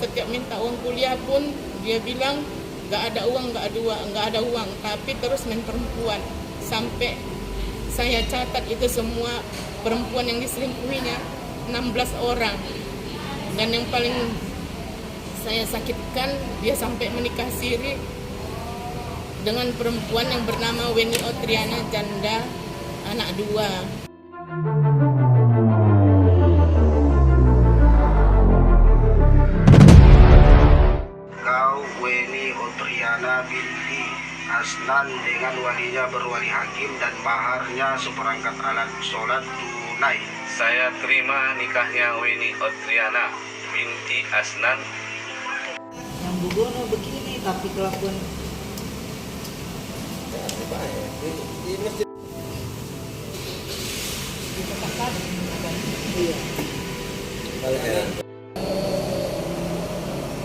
setiap minta uang kuliah pun dia bilang nggak ada uang, tapi terus main perempuan. Sampai saya catat itu semua perempuan yang diselingkuhinya 16 orang. Dan yang paling saya sakitkan, dia sampai menikah siri dengan perempuan yang bernama Weni Otriana, janda, anak 2. Weni Otriana binti Asnan dengan walinya berwali hakim dan maharnya seperangkat alat sholat tunai. Saya terima nikahnya Weni Otriana binti Asnan. Yang Bugono begini tapi kelakuan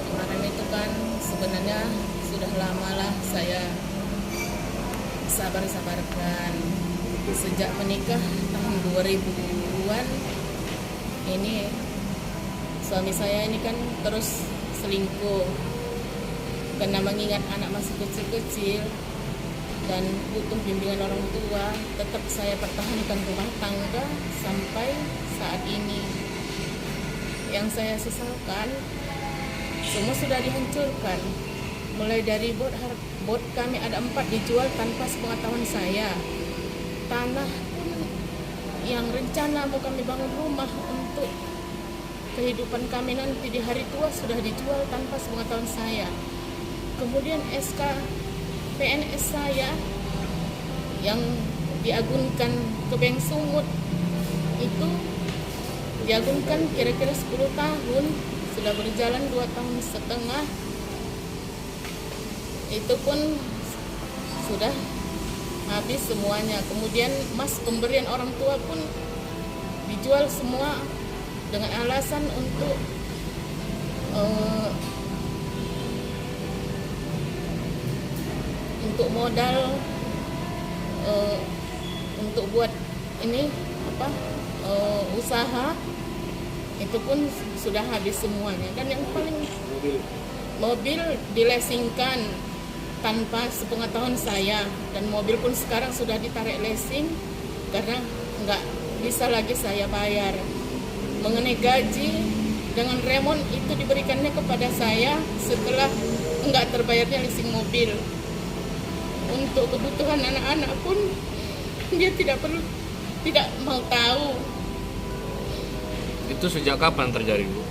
Kemarin itu kan sebenarnya sudah lama lah saya sabar-sabarkan. Sejak menikah tahun 2000-an ini suami saya ini kan terus selingkuh karena mengingat anak masih kecil-kecil dan butuh bimbingan orang tua. Tetap saya pertahankan rumah tangga sampai saat ini. Yang saya sesalkan, semua sudah dihancurkan. Mulai dari bot kami ada 4 dijual tanpa sepengetahuan saya. Tanah pun yang rencana mau kami bangun rumah untuk kehidupan kami nanti di hari tua sudah dijual tanpa sepengetahuan saya. Kemudian SK PNS saya yang diagunkan ke Bank Sumut itu diagunkan kira-kira 10 tahun, sudah berjalan 2,5 tahun. Itu pun sudah habis semuanya. Kemudian emas pemberian orang tua pun dijual semua dengan alasan untuk modal untuk buat ini usaha. Itu pun sudah habis semuanya. Dan yang paling mobil dilesingkan tanpa sepengetahuan saya, dan mobil pun sekarang sudah ditarik lesing karena nggak bisa lagi saya bayar. Mengenai gaji dengan remon itu diberikannya kepada saya setelah nggak terbayarnya leasing mobil. Untuk kebutuhan anak-anak pun dia tidak mau tahu. Itu sejak kapan terjadi, Bu?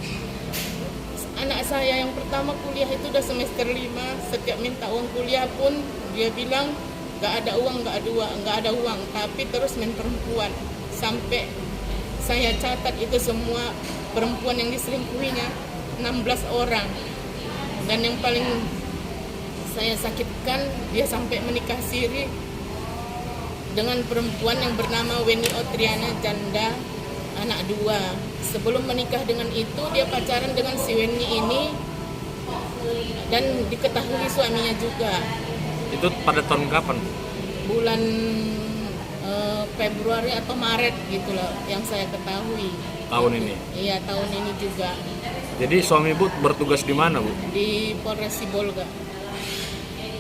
Anak saya yang pertama kuliah itu udah semester 5, setiap minta uang kuliah pun dia bilang nggak ada uang, tapi terus main perempuan. Sampai saya catat itu semua perempuan yang diselingkuhinya 16 orang. Dan yang paling saya sakitkan, dia sampai menikah siri dengan perempuan yang bernama Weni Otriana, janda, anak 2. Sebelum menikah dengan itu dia pacaran dengan si Weni ini dan diketahui suaminya juga. Itu pada tahun kapan, Bu? Bulan Februari atau Maret gitulah yang saya ketahui. Tahun ini? Iya, tahun ini juga. Jadi suami Bu bertugas di mana, Bu? Di Polres Sibolga.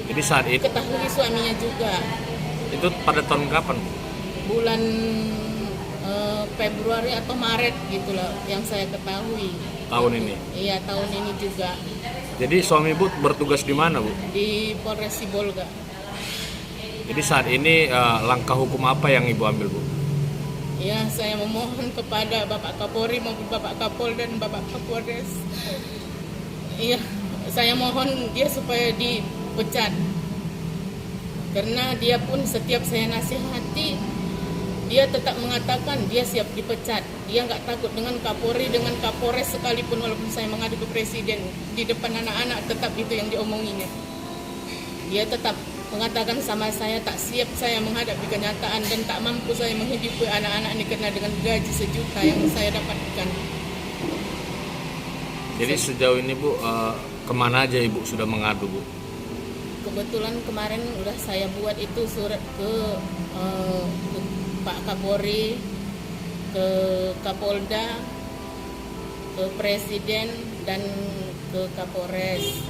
Jadi saat itu Ketahui suaminya juga. itu pada tahun kapan, Bu? Bulan Februari atau Maret gitulah yang saya ketahui. Tahun ini? Iya, tahun ini juga. Jadi suami Bu bertugas di mana, Bu? Di Polres Sibolga. Jadi saat ini langkah hukum apa yang Ibu ambil, Bu? Ya, saya memohon kepada Bapak Kapolri maupun Bapak Kapolda dan Bapak Kapolres. Iya, saya mohon dia supaya dipecat. Karena dia pun setiap saya nasihati, dia tetap mengatakan dia siap dipecat. Dia nggak takut dengan Kapolri, dengan Kapolres sekalipun, walaupun saya mengadu ke Presiden di depan anak-anak, tetap itu yang diomonginya. Dia tetap mengatakan sama saya, tak siap saya menghadapi kenyataan dan tak mampu saya menghidupi anak-anak ini karena dengan gaji 1 juta yang saya dapatkan. Jadi sejauh ini, Bu, kemana aja Ibu sudah mengadu, Bu? Kebetulan kemarin udah saya buat itu surat ke Pak Kapolri, ke Kapolda, ke Presiden, dan ke Kapolres,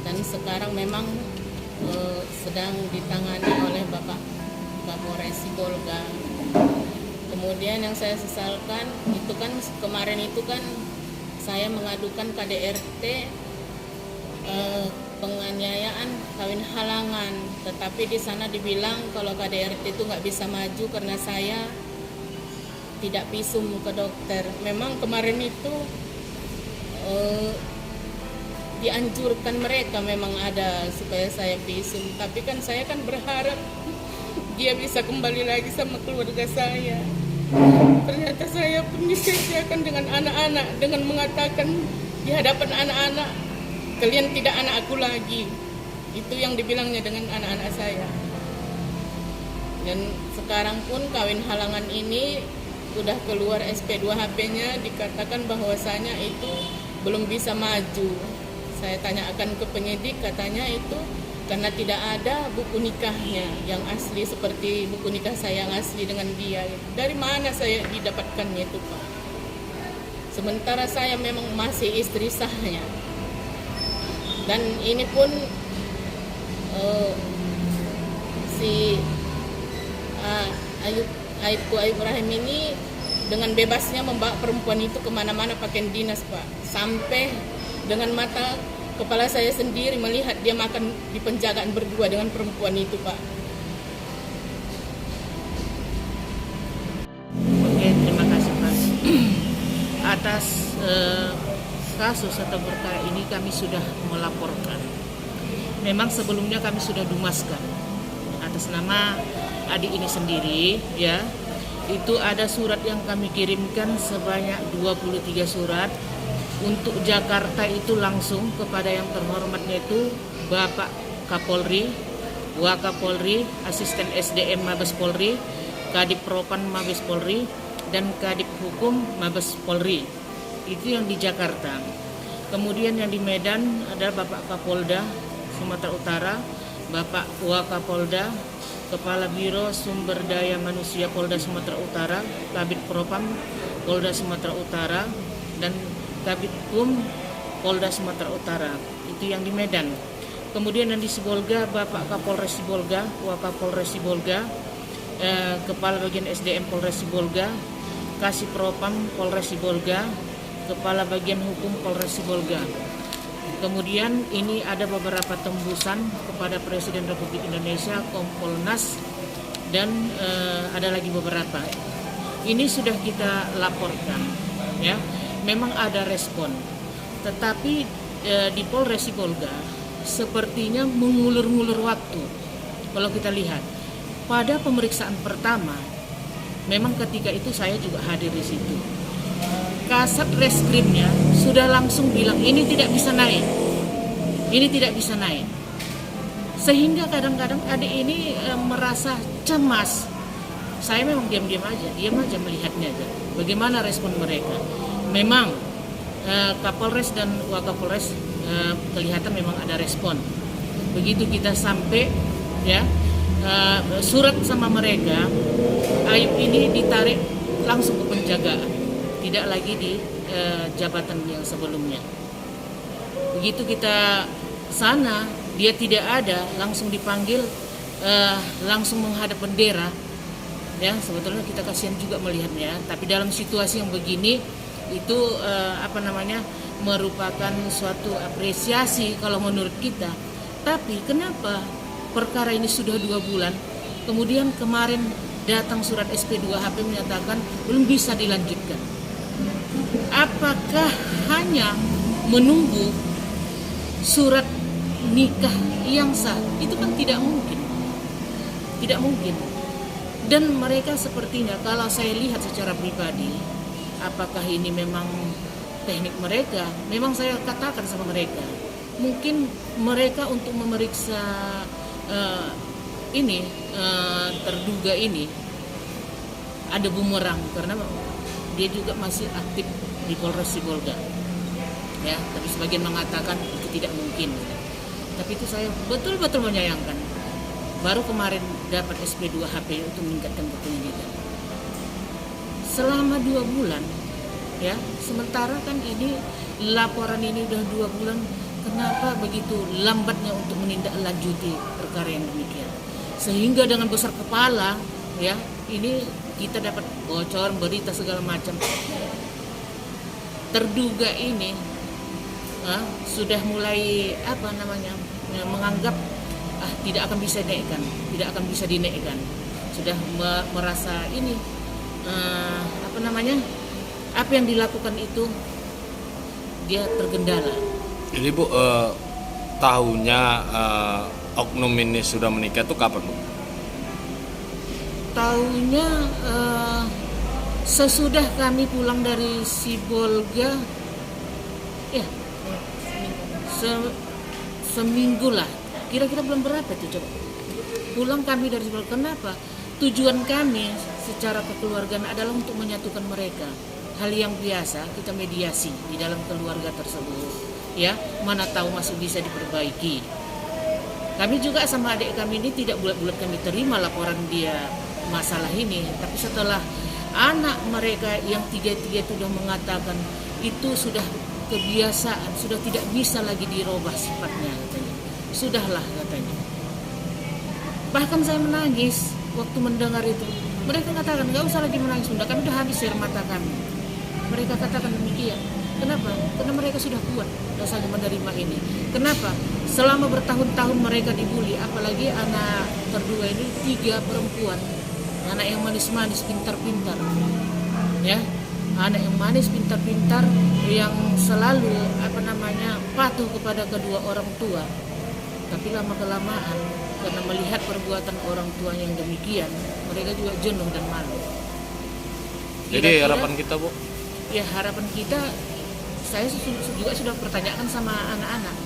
dan sekarang memang sedang ditangani oleh Bapak Kapolres Sibolga. Kemudian yang saya sesalkan itu kan kemarin itu kan saya mengadukan KDRT penganiayaan kawin halangan, tetapi di sana dibilang kalau KDRT itu nggak bisa maju karena saya tidak visum ke dokter. Memang kemarin itu dianjurkan mereka memang ada supaya saya visum, tapi kan saya kan berharap dia bisa kembali lagi sama keluarga saya. Ternyata saya pun disia-siakan dengan anak-anak dengan mengatakan di hadapan anak-anak, kalian tidak anak aku lagi. Itu yang dibilangnya dengan anak-anak saya. Dan sekarang pun kawin halangan ini udah keluar SP2HP-nya, dikatakan bahwasanya itu belum bisa maju. Saya tanyakan ke penyidik, katanya itu karena tidak ada buku nikahnya yang asli seperti buku nikah saya yang asli dengan dia. Dari mana saya didapatkannya itu, Pak? Sementara saya memang masih istri sahnya. Dan ini pun si Aibtu Ibrahim ini dengan bebasnya membawa perempuan itu kemana-mana pakai dinas, Pak. Sampai dengan mata kepala saya sendiri melihat dia makan di penjagaan berdua dengan perempuan itu, Pak. Oke, terima kasih Pak. Atas kasus atau perkara ini kami sudah melaporkan. Memang sebelumnya kami sudah dumaskan atas nama adik ini sendiri, ya. Itu ada surat yang kami kirimkan sebanyak 23 surat. Untuk Jakarta itu langsung kepada yang terhormatnya itu Bapak Kapolri, Wakapolri, Asisten SDM Mabes Polri, Kadip Propan Mabes Polri, dan Kadip Hukum Mabes Polri. Itu yang di Jakarta. Kemudian yang di Medan ada Bapak Kapolda Sumatera Utara, Bapak Wakapolda, Kepala Biro Sumber Daya Manusia Polda Sumatera Utara, Kabid Propam Polda Sumatera Utara, dan Kabid Hukum Polda Sumatera Utara. Itu yang di Medan. Kemudian yang di Sibolga, Bapak Kapolres Sibolga, Wakapolres Sibolga, Kepala Bagian SDM Polres Sibolga, Kasih Propam Polres Sibolga, Kepala Bagian Hukum Polres Sibolga. Kemudian ini ada beberapa tembusan kepada Presiden Republik Indonesia, Kompolnas, dan ada lagi beberapa. Ini sudah kita laporkan, ya. Memang ada respon, tetapi di Polres Sibolga sepertinya mengulur-ngulur waktu. Kalau kita lihat pada pemeriksaan pertama, memang ketika itu saya juga hadir di situ. Kasat Reskrimnya sudah langsung bilang ini tidak bisa naik, ini tidak bisa naik. Sehingga kadang-kadang adik ini merasa cemas. Saya memang diam aja melihatnya aja. Bagaimana respon mereka? Memang Kapolres dan Wakapolres kelihatan memang ada respon. Begitu kita sampai, ya, surat sama mereka, Ayub ini ditarik langsung ke penjagaan, tidak lagi di jabatan yang sebelumnya. Begitu kita sana, dia tidak ada, langsung dipanggil, langsung menghadap bendera. Ya, sebetulnya kita kasihan juga melihatnya, tapi dalam situasi yang begini itu merupakan suatu apresiasi kalau menurut kita. Tapi kenapa perkara ini sudah 2 bulan, kemudian kemarin datang surat SP2HP menyatakan belum bisa dilanjutkan? Apakah hanya menunggu surat nikah yang sah? Itu kan tidak mungkin. Tidak mungkin. Dan mereka sepertinya, kalau saya lihat secara pribadi, apakah ini memang teknik mereka? Memang saya katakan sama mereka, mungkin mereka untuk memeriksa terduga ini ada bumerang, karena dia juga masih aktif di Polres Sibolga. Ya, tapi sebagian mengatakan itu tidak mungkin. Tapi itu saya betul-betul menyayangkan. Baru kemarin dapat SP2HP untuk meningkatkan penyelidikan. Selama 2 bulan, ya, sementara kan ini laporan ini udah 2 bulan, kenapa begitu lambatnya untuk menindaklanjuti perkara yang demikian? Sehingga dengan besar kepala, ya, ini kita dapat bocor berita segala macam. Terduga ini sudah mulai menganggap tidak akan bisa dinaikkan, sudah merasa ini apa yang dilakukan itu dia tergendala. Jadi Bu, tahunya oknum ini sudah menikah itu kapan Bu? Tahunya sesudah kami pulang dari Sibolga, ya seminggu lah, kira-kira bulan berapa tuh coba? Pulang kami dari Sibolga. Kenapa? Tujuan kami secara kekeluargaan adalah untuk menyatukan mereka. Hal yang biasa, kita mediasi di dalam keluarga tersebut, ya, mana tahu masih bisa diperbaiki. Kami juga sama adik kami ini tidak bulat-bulat kami terima laporan dia masalah ini, tapi setelah anak mereka yang tiga-tiga itu sudah mengatakan itu sudah kebiasaan, sudah tidak bisa lagi dirubah sifatnya katanya. Sudahlah katanya. Bahkan saya menangis waktu mendengar itu. Mereka katakan nggak usah lagi menangis, sudah kami sudah habis air mata kami. Mereka katakan demikian. Kenapa? Karena mereka sudah kuat rasanya menerima ini. Kenapa? Selama bertahun-tahun mereka dibully, apalagi anak kedua ini 3 perempuan, anak yang manis-manis, pintar-pintar, ya, anak yang manis, pintar-pintar, yang selalu patuh kepada kedua orang tua. Tapi lama-kelamaan karena melihat perbuatan orang tua yang demikian, mereka juga jenuh dan malu. Jadi harapan kita Bu? Ya harapan kita, saya juga sudah pertanyakan sama anak-anak.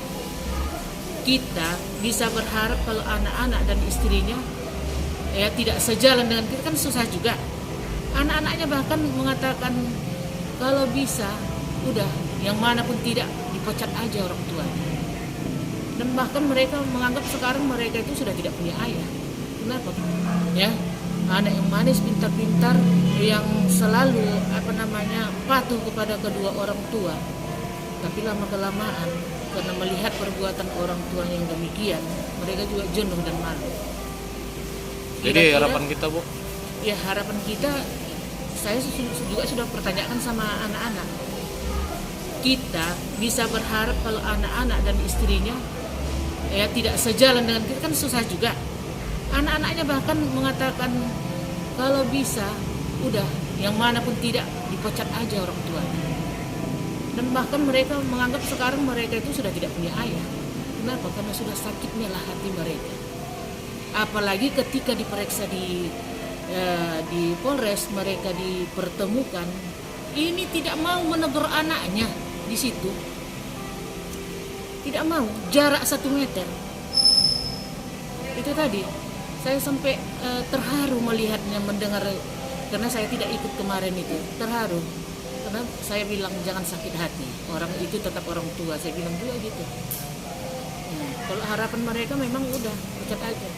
Kita bisa berharap kalau anak-anak dan istrinya ya tidak sejalan dengan kita, kan susah juga. Anak-anaknya bahkan mengatakan kalau bisa udah yang mana pun tidak dipecat aja orang tua. Dan bahkan mereka menganggap sekarang mereka itu sudah tidak punya ayah. Kenapa? Ya, anak yang manis, pintar-pintar, yang selalu patuh kepada kedua orang tua. Tapi lama-kelamaan karena melihat perbuatan orang tua yang demikian, mereka juga jenuh dan malu. Jadi harapan kita Bu? Ya harapan kita, saya juga sudah pertanyakan sama anak-anak. Kita bisa berharap kalau anak-anak dan istrinya ya tidak sejalan dengan kita, kan susah juga. Anak-anaknya bahkan mengatakan kalau bisa udah yang mana pun tidak dipecat aja orang tua. Dan bahkan mereka menganggap sekarang mereka itu sudah tidak punya ayah. Kenapa? Karena sudah sakitnya lah hati mereka. Apalagi ketika diperiksa di Polres, mereka dipertemukan, ini tidak mau menegur anaknya di situ. Tidak mau, jarak 1 meter. Itu tadi, saya sampai terharu melihatnya, mendengar, karena saya tidak ikut kemarin itu, terharu. Karena saya bilang jangan sakit hati, orang itu tetap orang tua, saya bilang juga gitu. Kalau harapan mereka memang udah pecat aja.